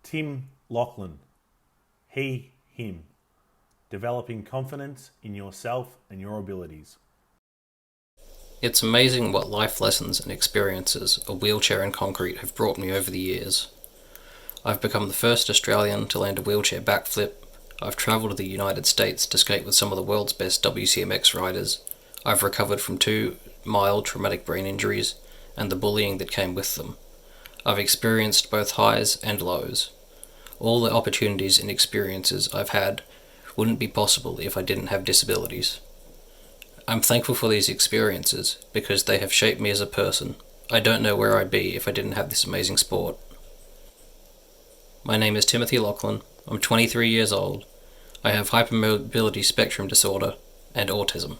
Tim Lachlan. He, him. Developing confidence in yourself and your abilities. It's amazing what life lessons and experiences a wheelchair and concrete have brought me over the years. I've become the first Australian to land a wheelchair backflip. I've travelled to the United States to skate with some of the world's best WCMX riders. I've recovered from 2 mild traumatic brain injuries and the bullying that came with them. I've experienced both highs and lows. All the opportunities and experiences I've had wouldn't be possible if I didn't have disabilities. I'm thankful for these experiences because they have shaped me as a person. I don't know where I'd be if I didn't have this amazing sport. My name is Timothy Lachlan. I'm 23 years old. I have hypermobility spectrum disorder and autism.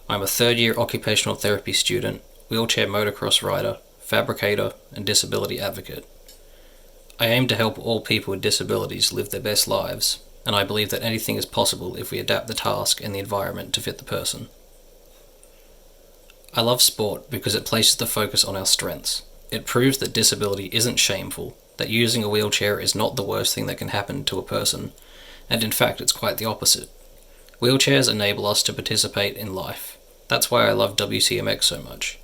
I'm a third-year occupational therapy student, wheelchair motocross rider, fabricator, and disability advocate. I aim to help all people with disabilities live their best lives, and I believe that anything is possible if we adapt the task and the environment to fit the person. I love sport because it places the focus on our strengths. It proves that disability isn't shameful, that using a wheelchair is not the worst thing that can happen to a person, and in fact it's quite the opposite. Wheelchairs enable us to participate in life. That's why I love WCMX so much.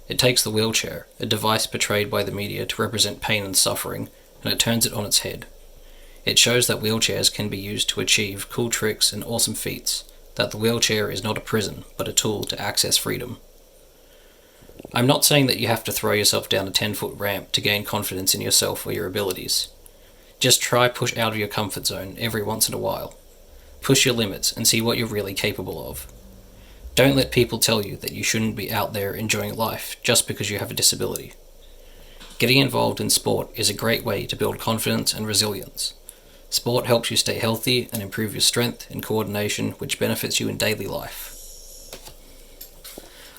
It takes the wheelchair, a device portrayed by the media to represent pain and suffering, and it turns it on its head. It shows that wheelchairs can be used to achieve cool tricks and awesome feats, that the wheelchair is not a prison, but a tool to access freedom. I'm not saying that you have to throw yourself down a 10-foot ramp to gain confidence in yourself or your abilities. Just try push out of your comfort zone every once in a while. Push your limits and see what you're really capable of. Don't let people tell you that you shouldn't be out there enjoying life just because you have a disability. Getting involved in sport is a great way to build confidence and resilience. Sport helps you stay healthy and improve your strength and coordination, which benefits you in daily life.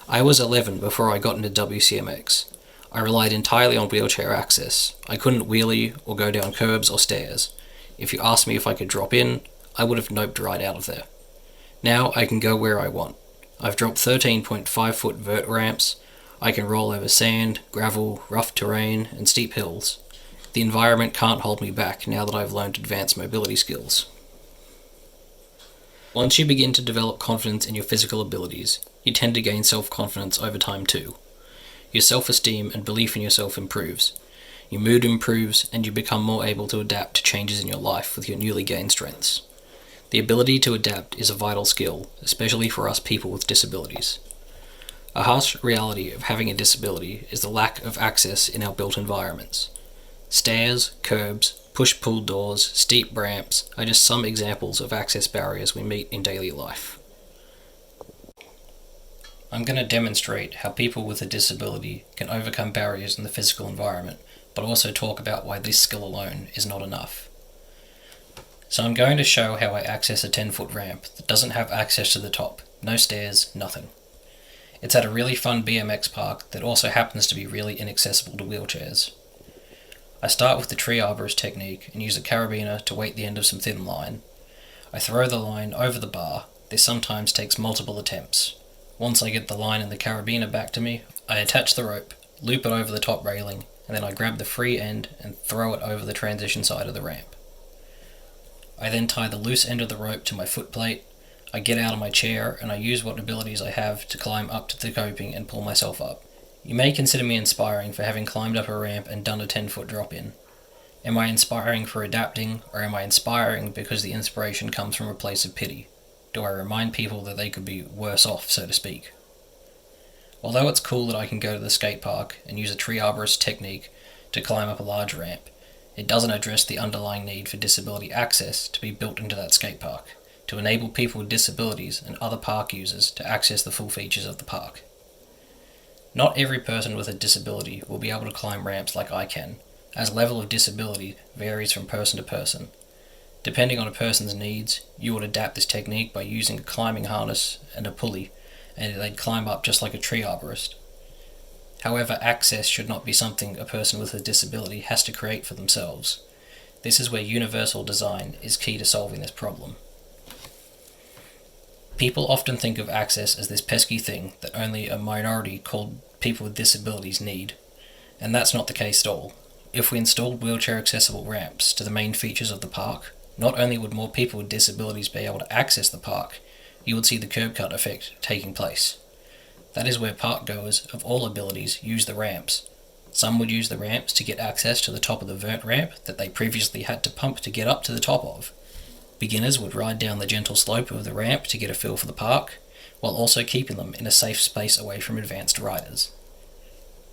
I was 11 before I got into WCMX. I relied entirely on wheelchair access. I couldn't wheelie or go down curbs or stairs. If you asked me if I could drop in, I would have noped right out of there. Now I can go where I want. I've dropped 13.5-foot vert ramps. I can roll over sand, gravel, rough terrain, and steep hills. The environment can't hold me back now that I've learned advanced mobility skills. Once you begin to develop confidence in your physical abilities, you tend to gain self-confidence over time too. Your self-esteem and belief in yourself improves. Your mood improves, and you become more able to adapt to changes in your life with your newly gained strengths. The ability to adapt is a vital skill, especially for us people with disabilities. A harsh reality of having a disability is the lack of access in our built environments. Stairs, curbs, push-pull doors, steep ramps are just some examples of access barriers we meet in daily life. I'm going to demonstrate how people with a disability can overcome barriers in the physical environment, but also talk about why this skill alone is not enough. So I'm going to show how I access a 10-foot ramp that doesn't have access to the top, no stairs, nothing. It's at a really fun BMX park that also happens to be really inaccessible to wheelchairs. I start with the tree arborist technique and use a carabiner to weight the end of some thin line. I throw the line over the bar. This sometimes takes multiple attempts. Once I get the line and the carabiner back to me, I attach the rope, loop it over the top railing, and then I grab the free end and throw it over the transition side of the ramp. I then tie the loose end of the rope to my foot plate. I get out of my chair and I use what abilities I have to climb up to the coping and pull myself up. You may consider me inspiring for having climbed up a ramp and done a 10-foot drop-in. Am I inspiring for adapting, or am I inspiring because the inspiration comes from a place of pity? Do I remind people that they could be worse off, so to speak? Although it's cool that I can go to the skate park and use a tree arborist technique to climb up a large ramp, it doesn't address the underlying need for disability access to be built into that skate park, to enable people with disabilities and other park users to access the full features of the park. Not every person with a disability will be able to climb ramps like I can, as level of disability varies from person to person. Depending on a person's needs, you would adapt this technique by using a climbing harness and a pulley, and they'd climb up just like a tree arborist. However, access should not be something a person with a disability has to create for themselves. This is where universal design is key to solving this problem. People often think of access as this pesky thing that only a minority called people with disabilities need, and that's not the case at all. If we installed wheelchair accessible ramps to the main features of the park, not only would more people with disabilities be able to access the park, you would see the curb cut effect taking place. That is where park goers of all abilities use the ramps. Some would use the ramps to get access to the top of the vert ramp that they previously had to pump to get up to the top of. Beginners would ride down the gentle slope of the ramp to get a feel for the park, while also keeping them in a safe space away from advanced riders.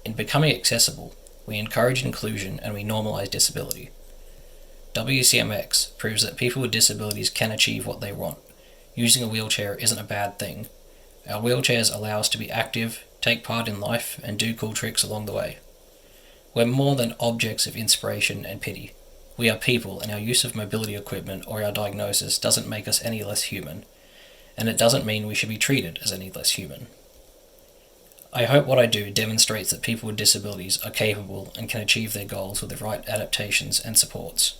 In becoming accessible, we encourage inclusion and we normalise disability. WCMX proves that people with disabilities can achieve what they want. Using a wheelchair isn't a bad thing. Our wheelchairs allow us to be active, take part in life, and do cool tricks along the way. We're more than objects of inspiration and pity. We are people, and our use of mobility equipment or our diagnosis doesn't make us any less human, and it doesn't mean we should be treated as any less human. I hope what I do demonstrates that people with disabilities are capable and can achieve their goals with the right adaptations and supports.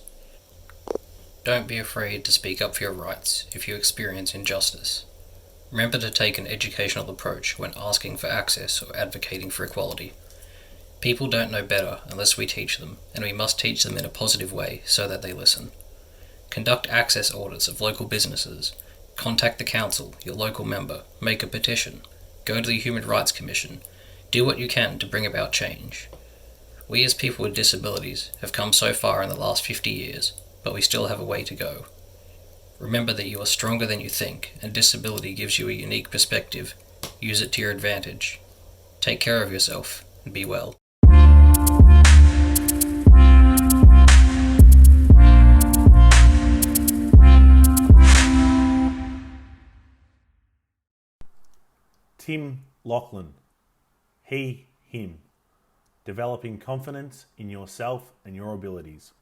Don't be afraid to speak up for your rights if you experience injustice. Remember to take an educational approach when asking for access or advocating for equality. People don't know better unless we teach them, and we must teach them in a positive way so that they listen. Conduct access audits of local businesses. Contact the council, your local member, make a petition. Go to the Human Rights Commission. Do what you can to bring about change. We as people with disabilities have come so far in the last 50 years, but we still have a way to go. Remember that you are stronger than you think, and disability gives you a unique perspective. Use it to your advantage. Take care of yourself, and be well. Tim Lachlan. He, him. Developing confidence in yourself and your abilities.